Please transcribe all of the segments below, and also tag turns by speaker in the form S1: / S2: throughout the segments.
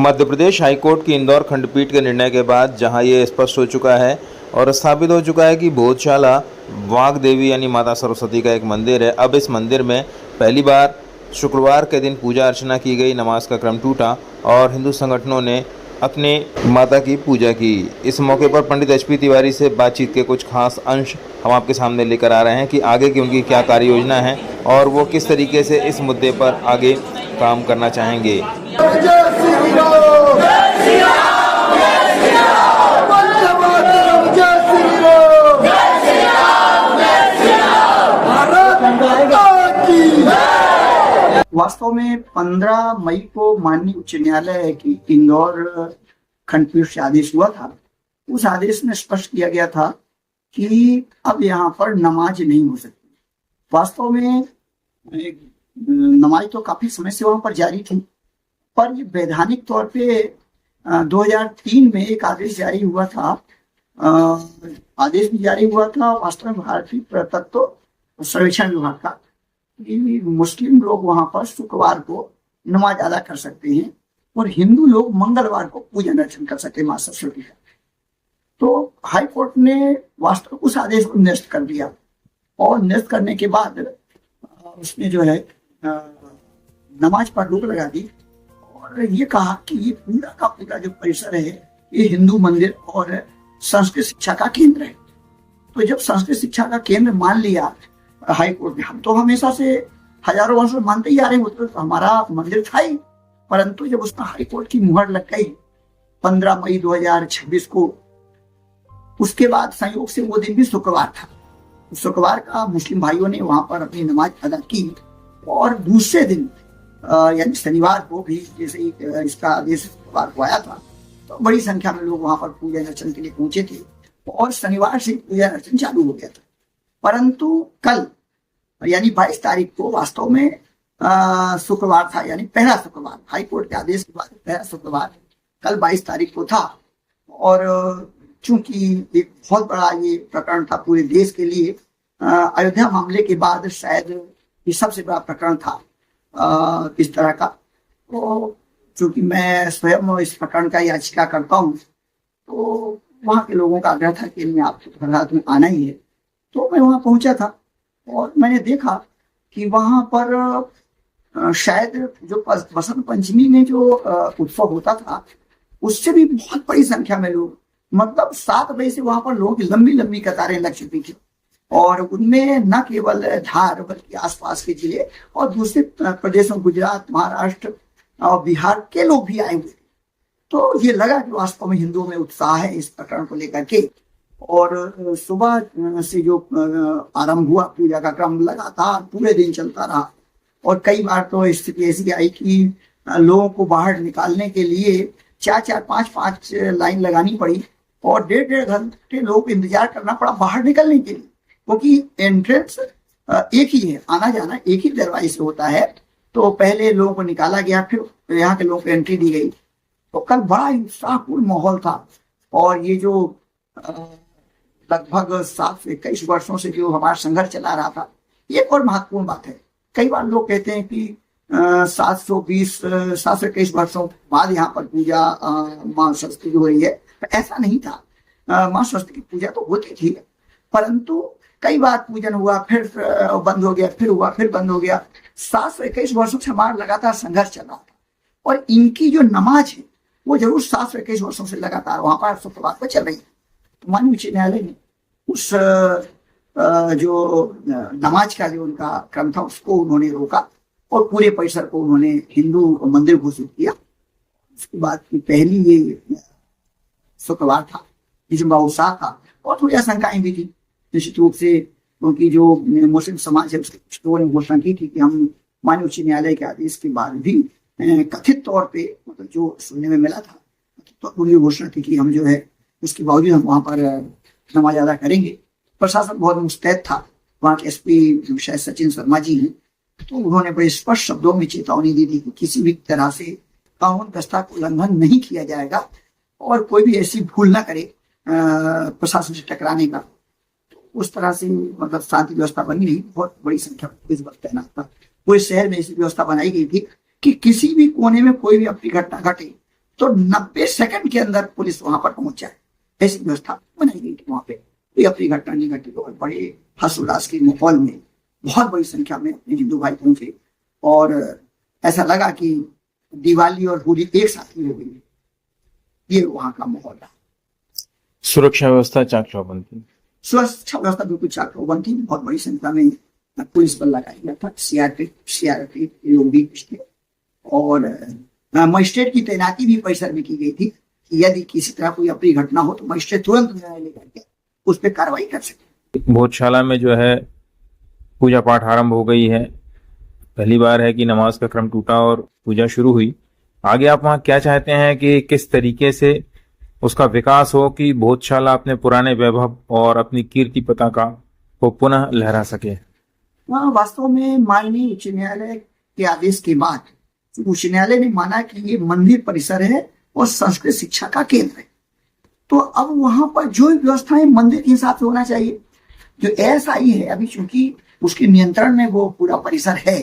S1: Madhya Pradesh high court की इंदौर खंडपीठ के निर्णय के बाद जहां ये स्पष्ट हो चुका है और स्थापित हो चुका है कि भोजशाला वाघ देवी यानी माता सरस्वती का एक मंदिर है। अब इस मंदिर में पहली बार शुक्रवार के दिन पूजा अर्चना की गई, नमाज का क्रम टूटा और हिंदू संगठनों ने अपने माता की पूजा की। इस मौके पर पंडित एचपी तिवारी से बातचीत के कुछ खास अंश हम आपके सामने लेकर आ रहे हैं कि आगे की उनकी क्या कार्य योजना है और वो किस तरीके से इस मुद्दे पर आगे काम करना चाहेंगे।
S2: वास्तव में 15 मई को माननीय उच्च न्यायालय की इंदौर खंडपीठ से आदेश हुआ था। उस आदेश में स्पष्ट किया गया था कि अब यहाँ पर नमाज नहीं हो सकती। वास्तव में नमाज तो काफी समय से वहां पर जारी थी, पर ये वैधानिक तौर पे 2003 में एक आदेश जारी हुआ था। आदेश भी जारी हुआ था वास्तव में भारतीय पुरातत्व सर्वेक्षण विभाग का, मुस्लिम लोग वहां पर शुक्रवार को नमाज अदा कर सकते हैं और हिंदू लोग मंगलवार को पूजन अर्चन कर सकते हैं मां सरस्वती का। तो हाई कोर्ट ने वास्तव उस आदेश को निरस्त कर दिया और निरस्त करने के बाद उसने जो है नमाज पर रोक लगा दी और ये कहा कि ये पूरा का पूरा जो परिसर है ये हिंदू मंदिर और संस्कृत शिक्षा का केंद्र है। तो जब संस्कृत शिक्षा का केंद्र मान लिया हाई कोर्ट ने, हम तो हमेशा से हजारों वर्षों मानते ही आ रहे हैं, तो हमारा मंदिर था ही, परंतु जब उसमें हाई कोर्ट की मुहर लग गई 15 मई 2026 को, उसके बाद संयोग से वो दिन भी शुक्रवार था। शुक्रवार का मुस्लिम भाइयों ने वहां पर अपनी नमाज अदा की और दूसरे दिन यानी शनिवार को भी, जैसे ही इसका आदेश शुक्रवार को आया था, तो बड़ी संख्या में लोग वहां पर पूजा अर्चन के लिए पहुंचे थे और शनिवार से पूजा अर्चन चालू हो गया था। परंतु कल यानी 22 तारीख को वास्तव में शुक्रवार था, यानी पहला शुक्रवार, हाई कोर्ट के आदेश के बाद पहला शुक्रवार कल 22 तारीख को था। और चूंकि एक बहुत बड़ा ये प्रकरण था पूरे देश के लिए, अयोध्या मामले के बाद शायद ये सबसे बड़ा प्रकरण था इस तरह का। तो चूंकि मैं स्वयं इस प्रकरण का याचिका करता हूँ, तो वहाँ के लोगों का आग्रह था कि आपको रात में आना ही है। तो मैं वहां पहुंचा था और मैंने देखा कि वहां पर शायद जो बसंत पंचमी में जो उत्सव होता था उससे भी बहुत बड़ी संख्या में लोग, मतलब 7 बजे से वहां पर लोगों की लंबी लंबी कतारें लग चुकी थी और उनमें न केवल धार बल्कि आसपास के जिले और दूसरे प्रदेशों, गुजरात, महाराष्ट्र और बिहार के लोग भी आए हुए थे। तो ये लगा कि वास्तव में हिंदुओं में उत्साह है इस प्रकरण को लेकर के। और सुबह से जो आरंभ हुआ पूजा का क्रम लगातार पूरे दिन चलता रहा और कई बार तो स्थिति ऐसी आई कि लोगों को बाहर निकालने के लिए 4-4, 5-5 लाइन लगानी पड़ी और 1.5 घंटे लोगों को इंतजार करना पड़ा बाहर निकलने के लिए, क्योंकि एंट्रेंस एक ही है, आना जाना एक ही दरवाजे से होता है। तो पहले लोगों को निकाला गया, फिर यहाँ के लोगों को एंट्री दी गई। तो कल बड़ा उत्साहपूर्ण माहौल था और ये जो लगभग 7 से 21 वर्षों से जो हमारा संघर्ष चला रहा था, ये एक और महत्वपूर्ण बात है। कई बार लोग कहते हैं कि 7 से 21 वर्षों बाद यहाँ पर पूजा माँ सरस्वती हो रही है, तो ऐसा नहीं था। माँ सरस्वती की पूजा तो होती थी, परंतु कई बार पूजन हुआ, फिर बंद हो गया, फिर हुआ, फिर बंद हो गया। 7 से 21 वर्षों से हमारा लगातार संघर्ष चल रहा था और इनकी जो नमाज है वो जरूर 7 से 21 वर्षों से लगातार वहां पर शुक्रवार पर चल रही है। माननीय उच्च न्यायालय ने उस जो नमाज का जो उनका क्रम था उसको उन्होंने रोका और पूरे परिसर को उन्होंने हिंदू मंदिर घोषित किया। उसके बाद की पहली ये शुक्रवार था जिसमें बड़ा उत्साह था और थोड़ी आशंकाएं भी थी निश्चित रूप से, क्योंकि जो मुस्लिम समाज है उसके कुछ लोगों ने घोषणा की थी कि हम माननीय उच्च न्यायालय के आदेश के बाद भी कथित तौर पे, मतलब जो सुनने में मिला था, तो उन्होंने घोषणा की कि हम जो है उसके बावजूद हम वहां पर नमाज अदा करेंगे। प्रशासन बहुत मुस्तैद था, वहाँ के एसपी शायद सचिन शर्मा जी हैं, तो उन्होंने बड़े स्पष्ट शब्दों में चेतावनी दी थी कि किसी भी तरह से कानून व्यवस्था का उल्लंघन नहीं किया जाएगा और कोई भी ऐसी भूल ना करे प्रशासन से टकराने का। तो उस तरह से मतलब शांति व्यवस्था बनी रही, बहुत बड़ी संख्या में पुलिस बल तैनात था। पूरे शहर में ऐसी व्यवस्था बनाई गई थी कि किसी भी कोने में कोई भी अपनी घटना घटे तो 90 सेकंड के अंदर पुलिस वहां पर पहुंच जाए, ऐसी व्यवस्था बनाई गई थी वहां पे। कोई अपनी घटना नहीं घटी और बड़े हर्षोल्लास के माहौल में बहुत बड़ी संख्या में अपने हिंदू भाई पहुंचे और ऐसा लगा कि दिवाली और होली एक साथ ही हो गई। ये वहां का माहौल था।
S1: सुरक्षा व्यवस्था चाक चौबंद थी।
S2: सुरक्षा व्यवस्था बिल्कुल चाक चौबंद थी। बहुत बड़ी संख्या में पुलिस बल लगाया गया था, सीआरपीएफ लोग भी थे और मजिस्ट्रेट की तैनाती भी परिसर में की गई थी कि यदि किसी तरह कोई अपनी घटना हो तो मजिस्ट्रेट तुरंत निर्णय लेकर के उस पर कार्रवाई कर सके।
S1: भोजशाला में जो है पूजा पाठ आरंभ हो गई है। पहली बार है कि नमाज का क्रम टूटा और पूजा शुरू हुई। आगे आप वहाँ क्या चाहते हैं कि किस तरीके से उसका विकास हो कि भोजशाला अपने पुराने वैभव और अपनी कीर्ति पताका को पुनः लहरा सके?
S2: वास्तव में माननीय उच्च न्यायालय के आदेश के बाद उच्च न्यायालय ने माना कि ये मंदिर परिसर है और संस्कृत शिक्षा का केंद्र है, तो अब वहां पर जो व्यवस्थाएं मंदिर के हिसाब से होना चाहिए। जो एएसआई है अभी चूंकि उसके नियंत्रण में वो पूरा परिसर है,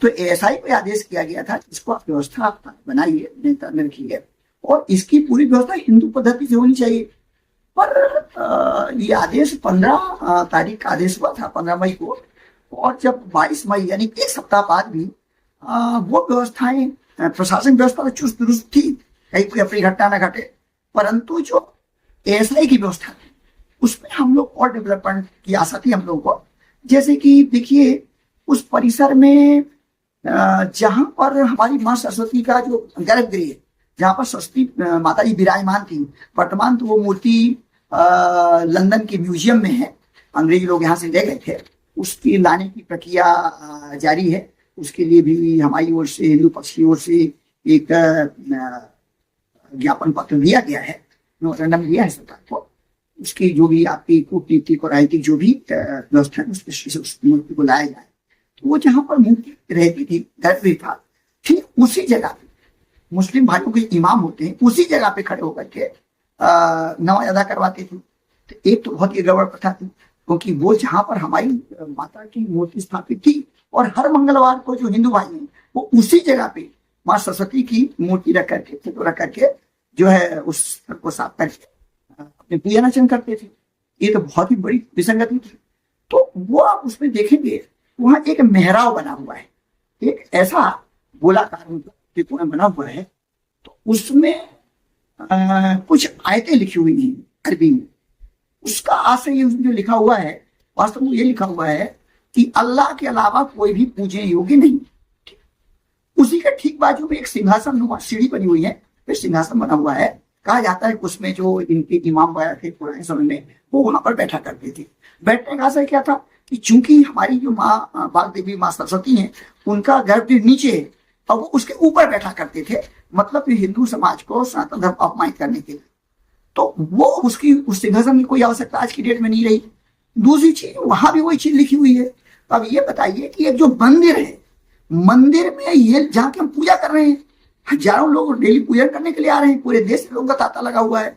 S2: तो एएसआई को आदेश किया गया था इसको व्यवस्था बनाइए, नियंत्रण में रखिए और इसकी पूरी व्यवस्था हिंदू पद्धति से होनी चाहिए। पर ये आदेश 15 तारीख का आदेश हुआ था, 15 मई को, और जब 22 मई यानी एक सप्ताह बाद भी वो व्यवस्थाएं, प्रशासन व्यवस्था तो चुस्त दुरुस्त थी, कहीं कोई अपनी घटना न घटे, परंतु जो एएसआई की व्यवस्था थी उसमें हम लोग और डेवलपमेंट की आशा थी हम लोगों को। जैसे कि देखिए उस परिसर में जहां पर हमारी माँ सरस्वती का जो गर्भगृह है, जहां पर सरस्वती माता जी विराजमान थी, वर्तमान तो वो मूर्ति लंदन के म्यूजियम में है, अंग्रेजी लोग यहाँ से ले गए थे, उसकी लाने की प्रक्रिया जारी है। उसके लिए भी हमारी ओर से, हिंदू पक्ष की ओर से एक ज्ञापन पत्र दिया गया है, मेमोरेंडम दिया है सरकार को। उसकी जो भी आपकी कूटनीतिक और राजनीतिक जो भी व्यवस्था है उस मूर्ति को लाया जाए। तो वो जहां पर मूर्ति रहती थी, गर्भगृह था, ठीक उसी जगह पे मुस्लिम भाइयों के इमाम होते हैं, उसी जगह पे खड़े होकर के नमाज अदा करवाते थे। तो एक तो बहुत ही गड़बड़ प्रथा थी, क्योंकि वो जहां पर हमारी माता की मूर्ति स्थापित थी और हर मंगलवार को जो हिंदू भाई हैं वो उसी जगह पे माँ सरस्वती की मूर्ति रख करके, फोटो रख करके जो है उस स्थल को साफ करके अपने पूजा अर्चन करते थे। ये तो बहुत ही बड़ी विसंगति थी। तो वो आप उसमें देखेंगे वहां एक मेहराब बना हुआ है, एक ऐसा गोलाकार त्रिकोण बना हुआ है, तो उसमें कुछ आयतें लिखी हुई हैं अरबी में। उसका आशय जो लिखा हुआ है, वास्तव में ये लिखा हुआ है कि अल्लाह के अलावा कोई भी पूजने योग्य नहीं। उसी के ठीक बाजू में एक सिंहासन नुमा सीढ़ी बनी हुई है, फिर सिंहासन बना हुआ है। कहा जाता है कि उसमें जो इनके इमाम वगैरह थे पुराने समय में, वो वहां पर बैठा करते थे। बैठने का आशय क्या था कि चूंकि हमारी जो माँ बाग देवी माँ सरस्वती हैं, उनका गर्भगृह नीचे है और वो उसके ऊपर बैठा करते थे, मतलब हिंदू समाज को सनातन धर्म अपमानित करने के लिए। तो वो उसकी उस सिंहासन की कोई आवश्यकता आज की डेट में नहीं रही। दूसरी चीज, वहां भी वही चीज लिखी हुई है। तो अब ये बताइए कि एक जो मंदिर है, मंदिर में ये जहाँ के हम पूजा कर रहे हैं, हजारों लोग डेली पूजा करने के लिए आ रहे हैं, पूरे देश में लोगों का तांता लगा हुआ है,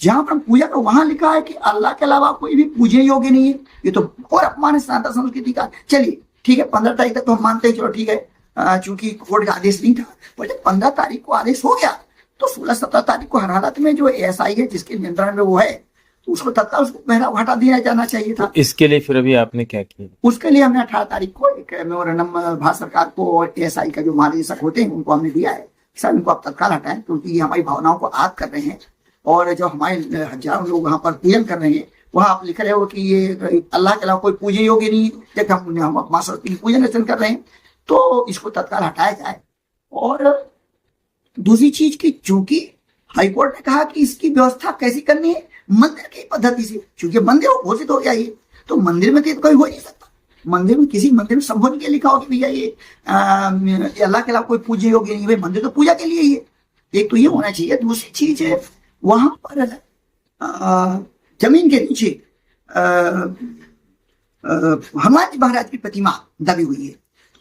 S2: जहां पर हम पूजा कर वहां लिखा है कि अल्लाह के अलावा कोई भी पूजने योग्य नहीं है। ये तो और अपमान है सनातन संस्कृति का। चलिए ठीक है, 15 तारीख तक तो हम मानते हैं, चलो ठीक है, चूंकि कोर्ट का आदेश नहीं था, पर जब 15 तारीख को आदेश हो गया तो 16-17 तारीख को हर हालत में जो एएसआई है जिसके नियंत्रण में वो है, तो उसको तत्काल उसको मेहराब हटा दिया जाना चाहिए था।
S1: तो इसके लिए फिर अभी आपने क्या किया? उसके
S2: लिए हमने 18 तारीख को एक मेमोरेंडम भारत सरकार को और एएसआई का जो महानिदेशक होते हैं उनको हमने दिया है, सर इनको आप तत्काल हटाएं, क्योंकि ये हमारी भावनाओं को आहत कर रहे हैं। और जो हमारे हजारों लोग वहां पर पूजन कर रहे हैं, वहां आप लिख रहे हो कि ये अल्लाह के अलावा कोई पूजने योग्य नहीं, जब हम माँ सरस्वती की पूजन अर्चन कर रहे हैं, तो इसको तत्काल हटाया जाए। और दूसरी चीज की, चूंकि हाईकोर्ट ने कहा कि इसकी व्यवस्था कैसी करनी है, मंदिर की पद्धति से, क्योंकि मंदिर घोषित हो गया ये, तो मंदिर में तो कोई हो नहीं सकता। मंदिर में किसी मंदिर में संबोधन के लिखा हो कि भैया ये अल्लाह के अलावा कोई पूजने योग्य नहीं, भाई मंदिर तो पूजा के लिए ही है। एक तो ये होना चाहिए। दूसरी चीज है, वहां पर जमीन के नीचे हनुमान जी महाराज की प्रतिमा दबी हुई है।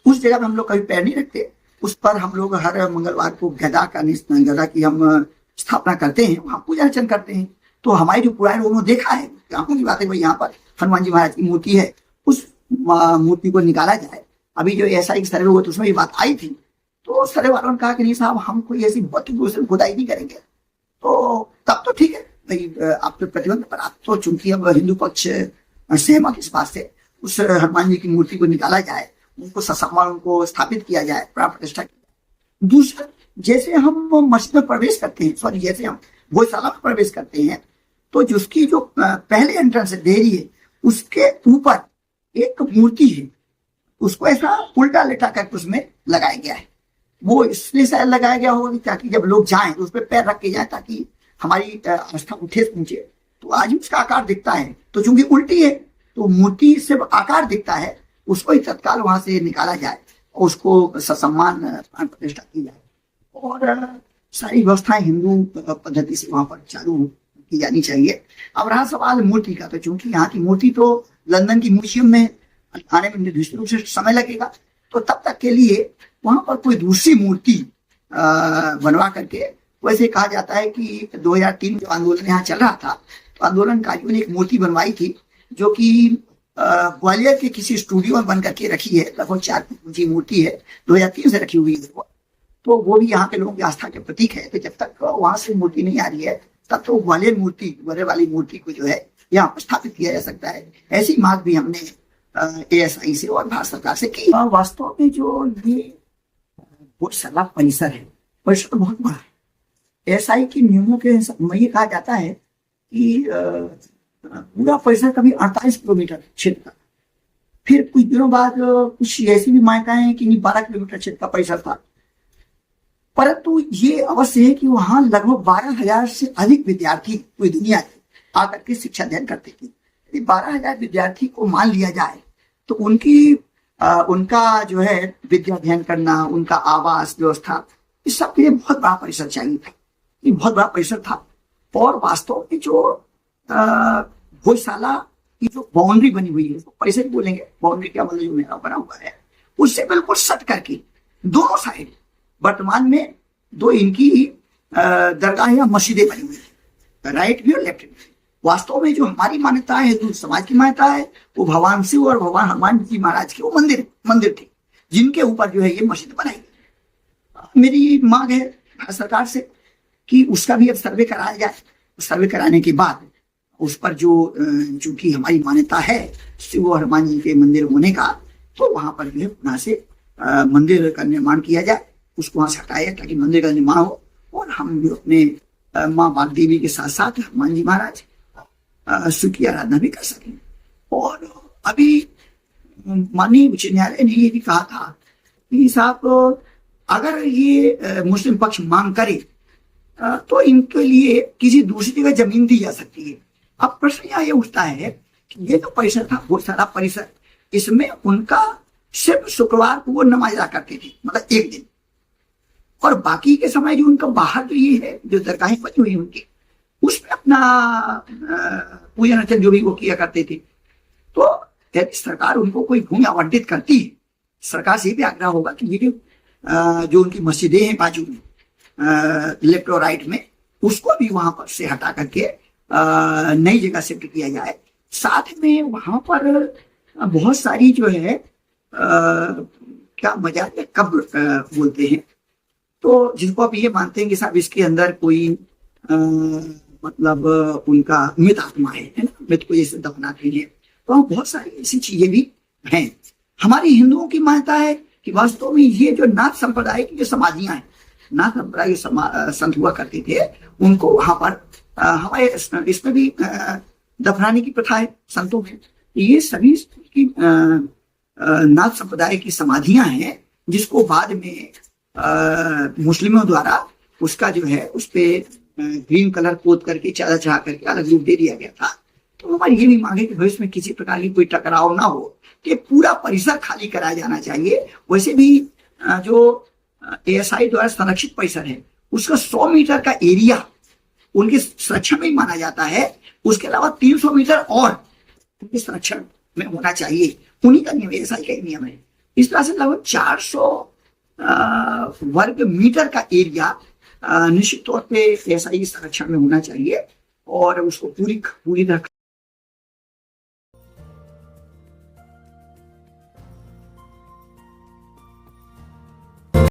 S2: उस जगह पर हम लोग कभी पैर नहीं रखते। उस पर हम लोग हर मंगलवार को गदा की हम स्थापना करते हैं, वहां पूजा अर्चन करते हैं। तो हमारे जो पुराने लोगों ने देखा है, आंखों की बात है, भाई यहाँ पर हनुमान जी महाराज की मूर्ति है, उस मूर्ति को निकाला जाए। अभी जो एएसआई सर्वे हुआ तो उसमें ये बात आई थी, तो सरे वालों ने कहा कि नहीं साहब, हम कोई ऐसी बहुत दूसरी खुदाई नहीं करेंगे। तो तब तो ठीक है भाई, आप तो प्रतिबंध, पर आप तो चूंकि अब हिंदू पक्ष सहमत इस बात से, उस हनुमान जी की मूर्ति को निकाला जाए, उनको ससम्मान उनको स्थापित किया जाए, प्राण प्रतिष्ठा की जाए। दूसरा, जैसे हम मस्जिद में प्रवेश करते हैं, सॉरी जैसे हम गौशाला में प्रवेश करते हैं, तो जिसकी जो पहले एंट्रेंस है, देरी है, उसके ऊपर एक मूर्ति है, उसको ऐसा उल्टा लेटा करके उसमें लगाया गया है। वो इसलिए शायद लगाया गया होगा ताकि जब लोग जाएं तो उस पर पैर रख के जाएं, ताकि हमारी आस्था को ठेस पहुंचे। तो आज भी उसका आकार दिखता है, तो चूंकि उल्टी है तो मूर्ति से आकार दिखता है, उसको ही तत्काल वहां से निकाला जाए और उसको ससम्मान प्रतिष्ठा की जाए, और सारी व्यवस्थाएं हिंदू पद्धति से वहां पर चालू की जानी चाहिए। अब रहा सवाल मूर्ति का, तो चूंकि यहाँ की मूर्ति तो लंदन की म्यूजियम में आने में निर्दिष्ट रूप से समय लगेगा, तो तब तक के लिए वहां पर कोई दूसरी मूर्ति बनवा करके, वैसे कहा जाता है कि 2003 जो आंदोलन यहाँ चल रहा था, तो आंदोलनकारियों ने एक मूर्ति बनवाई थी जो कि ग्वालियर के किसी स्टूडियो में बन करके रखी है, लगभग 4 फुट ऊंची मूर्ति है, 2003 से रखी हुई है वो। तो वो भी यहाँ के लोगों की आस्था के प्रतीक है। तो जब तक वहां से मूर्ति नहीं आ रही है, तब तो ग्वालियर वाली मूर्ति को जो है यहाँ पर स्थापित किया जा सकता है। ऐसी मांग भी हमने ASI से और भारत सरकार से की। वास्तव में जो ये गौशाला परिसर है, परिसर बहुत बड़ा है। ASI के नियमों के में ये कहा जाता है कि पूरा परिसर कभी 48 किलोमीटर क्षेत्र का, फिर कुछ दिनों बाद कुछ ऐसी भी मान्यताएं हैं कि 12 किलोमीटर क्षेत्र का परिसर था। परंतु ये अवश्य है कि वहां लगभग 12,000 से अधिक विद्यार्थी पूरी दुनिया के आकर के शिक्षा अध्ययन करते थे। यदि 12,000 विद्यार्थी को मान लिया जाए, तो उनका जो है विद्या अध्ययन करना, उनका आवास व्यवस्था, इस सब के लिए बहुत बड़ा परिसर चाहिए था। ये बहुत बड़ा परिसर था। और वास्तव में जो गौशाला की जो बाउंड्री बनी हुई है, तो परिसर बोलेंगे, बाउंड्री क्या मतलब, जो मेरा बना हुआ है, उससे बिल्कुल सट करके दोनों साइड वर्तमान में 2 इनकी दरगाह या मस्जिदें बनी हुई है, राइट भी और लेफ्ट भी। वास्तव में जो हमारी मान्यता है, हिंदू समाज की मान्यता है, वो भगवान शिव और भगवान हनुमान जी महाराज के वो मंदिर थे, जिनके ऊपर जो है ये मस्जिद बनाई गई। मेरी मांग है भारत सरकार से कि उसका भी अब सर्वे कराया जाए। सर्वे कराने के बाद उस पर जो कि हमारी मान्यता है शिव और हनुमान जी के मंदिर होने का, तो वहां पर जो है पुनः से मंदिर का निर्माण किया जाए, उसको वहां से हटाया जाए ताकि मंदिर का निर्माण हो, और हम जो अपने माँ वाग्देवी के साथ साथ हनुमान जी महाराज शिव की आराधना भी कर सकें। और अभी माननीय उच्च न्यायालय ने ये भी कहा था कि साहब, अगर ये मुस्लिम पक्ष मांग करे तो इनके लिए किसी दूसरी जगह जमीन दी जा सकती है। अब प्रश्न यहाँ ये उठता है कि ये जो परिसर था, बहुत सारा परिसर, इसमें उनका सिर्फ शुक्रवार को वो नमाज अदा करते थे, मतलब एक दिन, और बाकी के समय जो उनका बाहर जो ये है, जो दरगाहें बनी हुई उनकी, उसमें अपना पूजन अर्चन जो भी वो किया करते थे। तो यदि सरकार उनको कोई भूमि आवंटित करती है, सरकार से भी आग्रह होगा कि ये जो उनकी मस्जिदें हैं बाजू में, लेफ्ट और राइट में, उसको भी वहां पर से हटा करके नई जगह शिफ्ट किया जाए। साथ में वहां पर बहुत सारी जो है क्या मजाक है, कब्र बोलते हैं, तो जिसको आप ये मानते हैं कि साहब इसके अंदर कोई मतलब उनका मृत आत्मा है ना, मृत को जैसे दफनाते हैं, तो बहुत सारी ऐसी चीजें भी हैं। हमारी हिंदुओं की मान्यता है कि वास्तव में ये जो नाथ संप्रदाय की जो समाधियां हैं, नाथ संप्रदाय के संत हुआ करते थे, उनको वहां पर हमारे इसमें भी दफनाने की प्रथा है संतों में। ये सभी की नाथ संप्रदाय की समाधियां हैं, जिसको बाद में मुस्लिमों द्वारा उसका जो है उस पे ग्रीन कलर पोत करके चादर चढ़ा करके अलग रूप दे दिया गया था। तो हमारी ये भी मांग है कि भविष्य में किसी प्रकार की कोई टकराव ना हो, कि पूरा परिसर खाली कराया जाना चाहिए। वैसे भी जो ASI द्वारा संरक्षित परिसर है, उसका 100 मीटर का एरिया उनके संरक्षण में ही माना जाता है। उसके अलावा 300 मीटर और उनके संरक्षण में होना चाहिए, उन्हीं का नियम, ASI का नियम है। इस तरह से लगभग 400 वर्ग मीटर का एरिया निश्चित तौर पे ASI संरक्षण में होना चाहिए, और उसको पूरी तरह